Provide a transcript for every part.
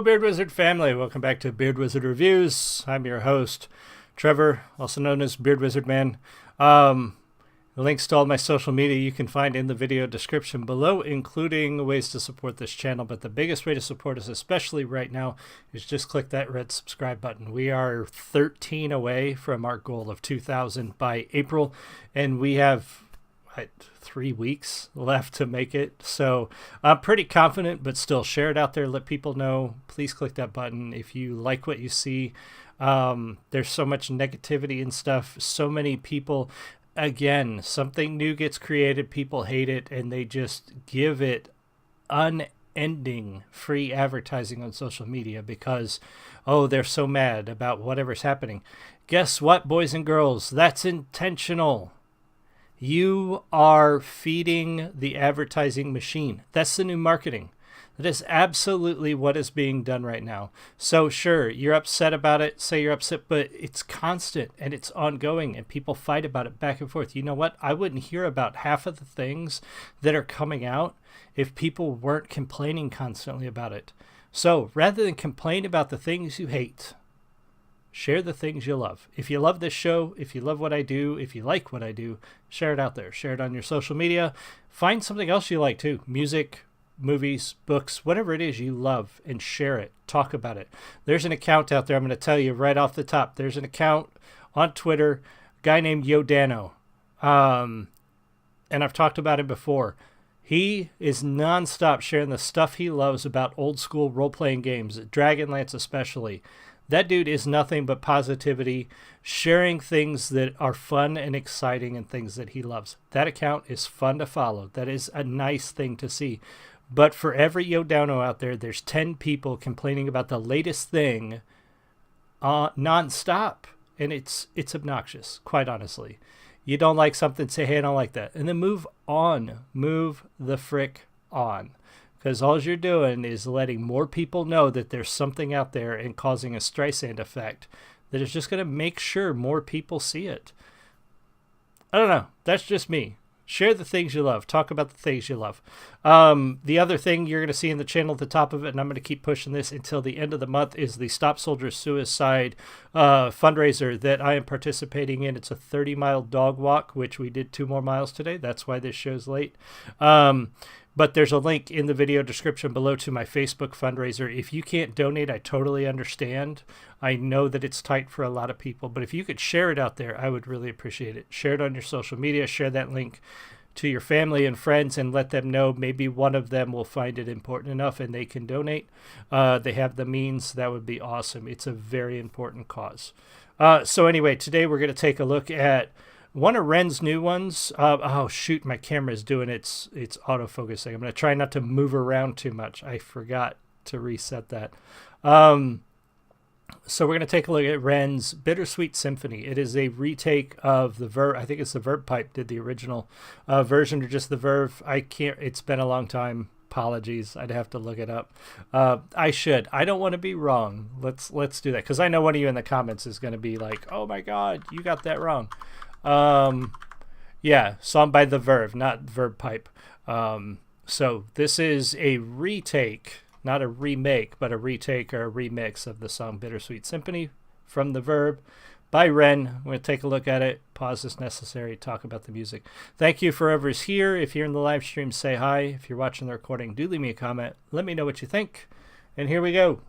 Beard Wizard family. Welcome back to Beard Wizard Reviews. I'm your host, Trevor, also known as Beard Wizard Man. The links to all my social media you can find in the video description below, including ways to support this channel. But the biggest way to support us, especially right now, is just click that red subscribe button. We are 13 away from our goal of 2,000 by April, and we have 3 weeks left to make it. So I'm pretty confident, but still share it out there. Let people know. Please click that button if you like what you see. There's so much negativity and stuff. So many people, again, something new gets created, people hate it, and they just give it unending free advertising on social media because, oh, they're so mad about whatever's happening. Guess what, boys and girls? That's intentional. You are feeding the advertising machine. That's the new marketing. That is absolutely what is being done right now. So sure, you're upset about it. Say you're upset, but it's constant and it's ongoing and people fight about it back and forth. You know what? I wouldn't hear about half of the things that are coming out if people weren't complaining constantly about it. So rather than complain about the things you hate, share the things you love. If you love this show, if you love what I do, if you like what I do, share it out there. Share it on your social media. Find something else you like too. Music, movies, books, whatever it is you love, and share it. Talk about it. There's an account out there. I'm going to tell you right off the top. There's an account on Twitter, a guy named Yodano. And I've talked about him before. He is nonstop sharing the stuff he loves about old school role-playing games, Dragonlance especially. That dude is nothing but positivity, sharing things that are fun and exciting and things that he loves. That account is fun to follow. That is a nice thing to see. But for every Yodano out there, there's 10 people complaining about the latest thing nonstop. And it's obnoxious, quite honestly. You don't like something, say, hey, I don't like that. And then move on. Move the frick on. Because all you're doing is letting more people know that there's something out there and causing a Streisand effect that is just going to make sure more people see it. I don't know. That's just me. Share the things you love. Talk about the things you love. The other thing you're going to see in the channel at the top of it, and I'm going to keep pushing this until the end of the month, is the Stop Soldiers Suicide fundraiser that I am participating in. It's a 30-mile dog walk, which we did 2 more miles today. That's why this show's late. But there's a link in the video description below to my Facebook fundraiser. If you can't donate, I totally understand. I know that it's tight for a lot of people, but if you could share it out there, I would really appreciate it. Share it on your social media. Share that link to your family and friends and let them know. Maybe one of them will find it important enough and they can donate. They have the means. That would be awesome. It's a very important cause. So anyway, today we're going to take a look at one of Ren's new ones. Oh, shoot, my camera is doing its autofocusing. I'm going to try not to move around too much. I forgot to reset that. So we're going to take a look at Ren's Bittersweet Symphony. It is a retake of the Verve. I think it's the Verve Pipe did the original version, or just the Verve. I can't. It's been a long time. Apologies. I'd have to look it up. I should. I don't want to be wrong. Let's do that, because I know one of you in the comments is going to be like, oh my God, you got that wrong. Yeah, song by the Verve, not Verve Pipe. So this is a retake, not a remake, but a retake or a remix of the song Bittersweet Symphony from the Verve by Ren. We're going to take a look at it, pause as necessary, talk about the music. Thank you for whoever's here. If you're in the live stream, say hi. If you're watching the recording, do leave me a comment. Let me know what you think. And here we go.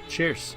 Cheers.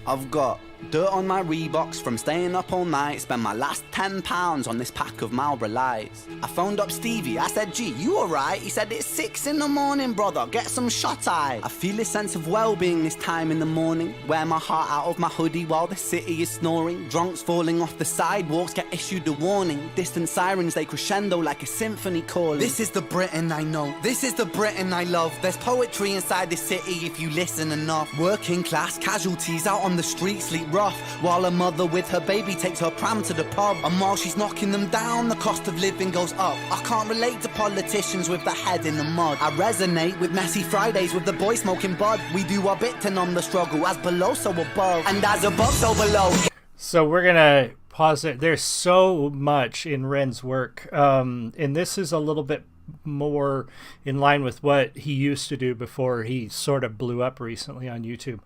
I've got dirt on my Reeboks from staying up all night. Spent my last £10 on this pack of Marlboro Lights. I phoned up Stevie, I said, gee, you alright? He said, it's 6 in the morning, brother, get some shut-eye. I feel a sense of well-being this time in the morning. Wear my heart out of my hoodie while the city is snoring. Drunks falling off the sidewalks get issued a warning. Distant sirens, they crescendo like a symphony calling. This is the Britain I know, this is the Britain I love. There's poetry inside this city if you listen enough. Working class casualties out on the street sleep rough, while a mother with her baby takes her pram to the pub. And while she's knocking them down, the cost of living goes up. I can't relate to politicians with their head in the mud. I resonate with messy Fridays with the boy smoking bud. We do our bit to numb the struggle, as below so above, and as above so below. So we're gonna pause it. There's so much in Ren's work, and this is a little bit more in line with what he used to do before he sort of blew up recently on YouTube.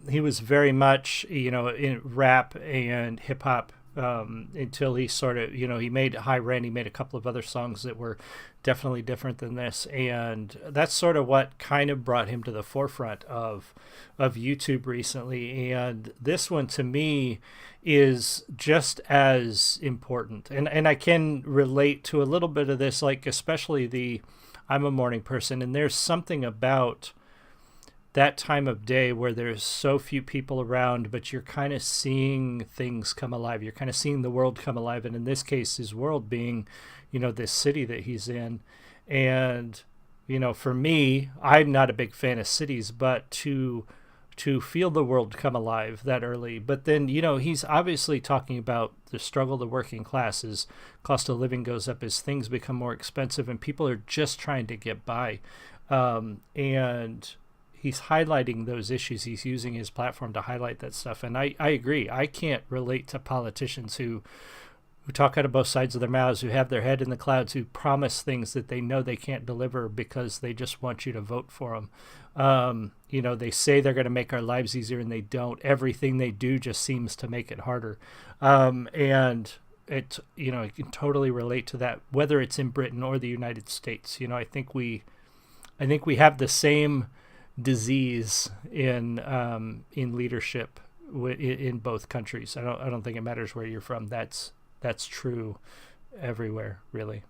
He was very much, in rap and hip hop until he sort of, he made High Ren. He made a couple of other songs that were definitely different than this, and that's sort of what kind of brought him to the forefront of YouTube recently. And this one to me is just as important, and I can relate to a little bit of this, like especially I'm a morning person, and there's something about that time of day where there's so few people around, but you're kind of seeing things come alive. You're kind of seeing the world come alive. And in this case, his world being, this city that he's in. And, for me, I'm not a big fan of cities, but to feel the world come alive that early. But then, he's obviously talking about the struggle of the working class as cost of living goes up, as things become more expensive, and people are just trying to get by. And he's highlighting those issues. He's using his platform to highlight that stuff. And I agree. I can't relate to politicians who talk out of both sides of their mouths, who have their head in the clouds, who promise things that they know they can't deliver because they just want you to vote for them. They say they're going to make our lives easier, and they don't. Everything they do just seems to make it harder. And it, I can totally relate to that, whether it's in Britain or the United States. I think we have the same disease in leadership in both countries. I don't think it matters where you're from. That's true everywhere, really.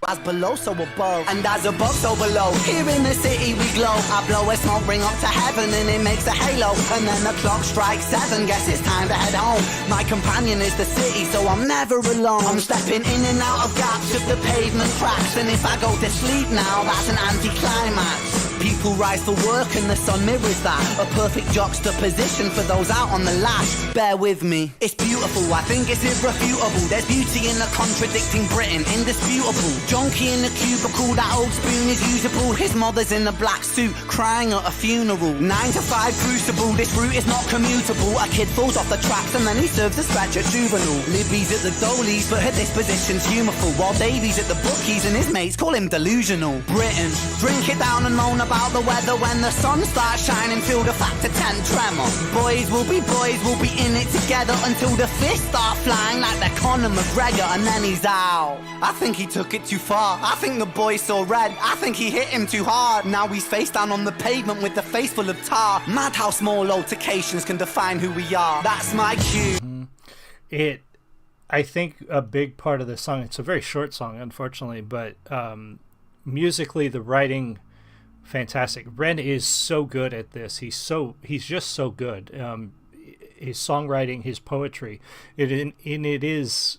As below, so above, and as above, so below. Here in the city we glow. I blow a smoke ring up to heaven, and it makes a halo. And then the clock strikes 7. Guess it's time to head home. My companion is the city, so I'm never alone. I'm stepping in and out of gaps of the pavement cracks, and if I go to sleep now, that's an anticlimax. People rise for work and the sun mirrors that. A perfect juxtaposition for those out on the lash. Bear with me, it's beautiful, I think it's irrefutable. There's beauty in the contradicting Britain, indisputable. Junkie in the cubicle, that old spoon is usable. His mother's in a black suit, crying at a funeral. 9 to 5 crucible, this route is not commutable. A kid falls off the tracks and then he serves a scratch at juvenile. Libby's at the goalies, but her disposition's humorful. While Davy's at the bookies and his mates call him delusional. Britain, drink it down and moan about the weather when the sun starts shining. Feel the factor 10 tremor. Boys will be in it together until the fists start flying like they're Conor McGregor, and then he's out. I think he took it too far. I think the boy saw red. I think he hit him too hard. Now he's face down on the pavement with the face full of tar. Mad how small altercations can define who we are. That's my cue. I think a big part of the song, it's a very short song, unfortunately, but musically, the writing, fantastic. Ren is so good at this. He's just so good. His songwriting, his poetry, it is.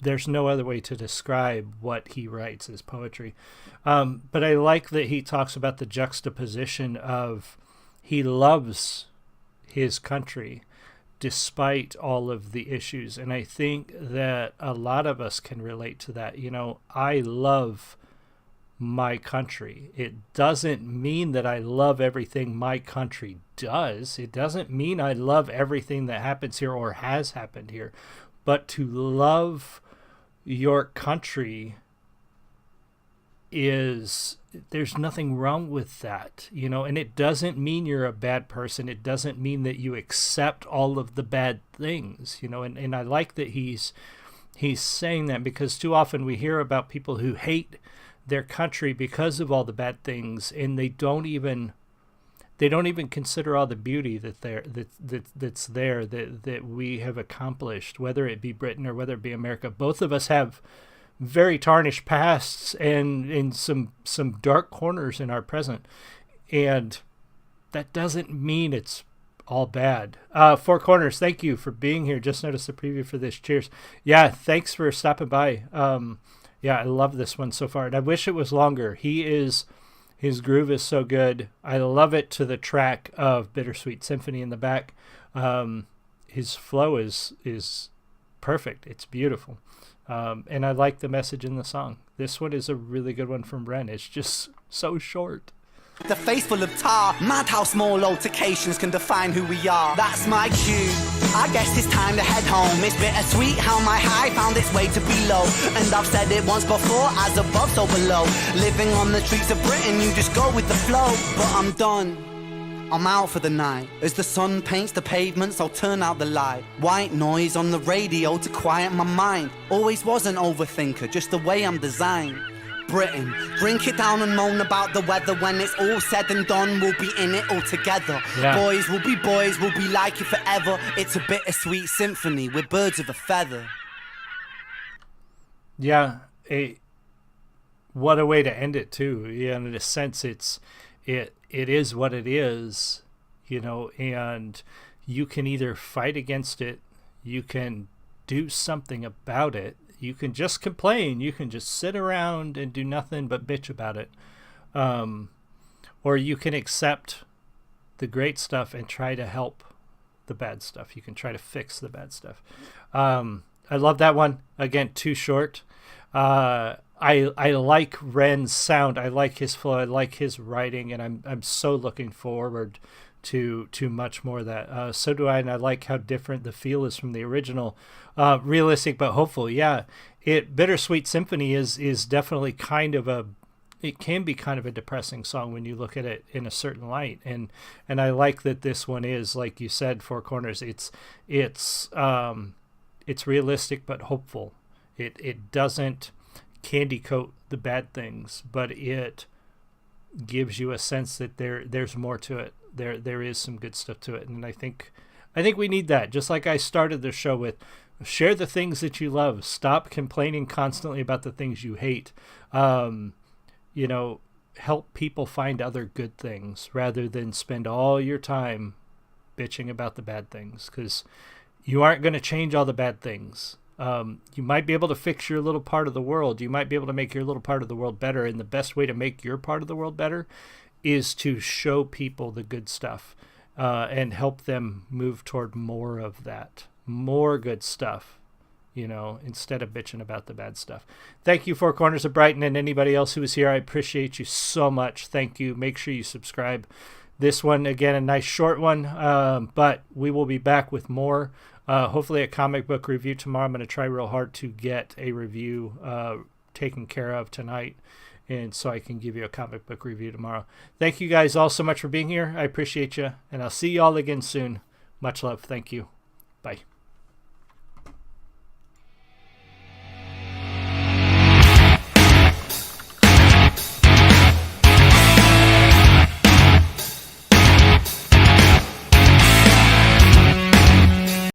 There's no other way to describe what he writes as poetry. But I like that he talks about the juxtaposition of he loves his country despite all of the issues. And I think that a lot of us can relate to that. I love my country. It doesn't mean that I love everything my country does. It doesn't mean I love everything that happens here or has happened here. But to love your country there's nothing wrong with that, and it doesn't mean you're a bad person. It doesn't mean that you accept all of the bad things, and I like that he's saying that, because too often we hear about people who hate their country because of all the bad things, and they don't even consider all the beauty that's there that we have accomplished, whether it be Britain or whether it be America. Both of us have very tarnished pasts and some dark corners in our present, and that doesn't mean it's all bad. Four Corners, thank you for being here. Just noticed the preview for this. Cheers. Yeah, thanks for stopping by. Yeah, I love this one so far, and I wish it was longer. His groove is so good. I love it to the track of Bittersweet Symphony in the back. His flow is perfect. It's beautiful. And I like the message in the song. This one is a really good one from Ren. It's just so short. The face full of tar. Mad how small altercations can define who we are. That's my cue. I guess it's time to head home. It's bittersweet how my high found its way to below. And I've said it once before, as above so below. Living on the streets of Britain, you just go with the flow. But I'm done, I'm out for the night. As the sun paints the pavements, I'll turn out the light. White noise on the radio to quiet my mind. Always was an overthinker, just the way I'm designed. Britain, drink it down and moan about the weather. When it's all said and done, we'll be in it all together. Yeah. Boys will be like you forever. It's a bittersweet symphony, we're birds of a feather. Yeah, what a way to end it too. Yeah, in a sense, it is what it is, you know, and you can either fight against it, you can do something about it, you can just complain, you can just sit around and do nothing but bitch about it, or you can accept the great stuff and try to help the bad stuff. You can try to fix the bad stuff. I love that one. Again, too short. I like Ren's sound. I like his flow. I like his writing, and I'm so looking forward to much more of that. So do I, and I like how different the feel is from the original. Realistic but hopeful. Yeah, Bittersweet Symphony is definitely it can be kind of a depressing song when you look at it in a certain light, and I like that this one is, like you said, Four Corners. It's realistic but hopeful. It doesn't candy coat the bad things, but it gives you a sense that there's more to it. There is some good stuff to it, and I think we need that. Just like I started the show with, share the things that you love. Stop complaining constantly about the things you hate. You know, help people find other good things rather than spend all your time bitching about the bad things, because you aren't going to change all the bad things. You might be able to fix your little part of the world. You might be able to make your little part of the world better. And the best way to make your part of the world better is to show people the good stuff, and help them move toward more of that, more good stuff, you know, instead of bitching about the bad stuff. Thank you, Four Corners of Brighton, and anybody else who was here. I appreciate you so much. Thank you. Make sure you subscribe. This one, again, a nice short one, but we will be back with more. Hopefully a comic book review tomorrow. I'm going to try real hard to get a review taken care of tonight, and so I can give you a comic book review tomorrow. Thank you guys all so much for being here. I appreciate you, and I'll see you all again soon. Much love. Thank you. Bye.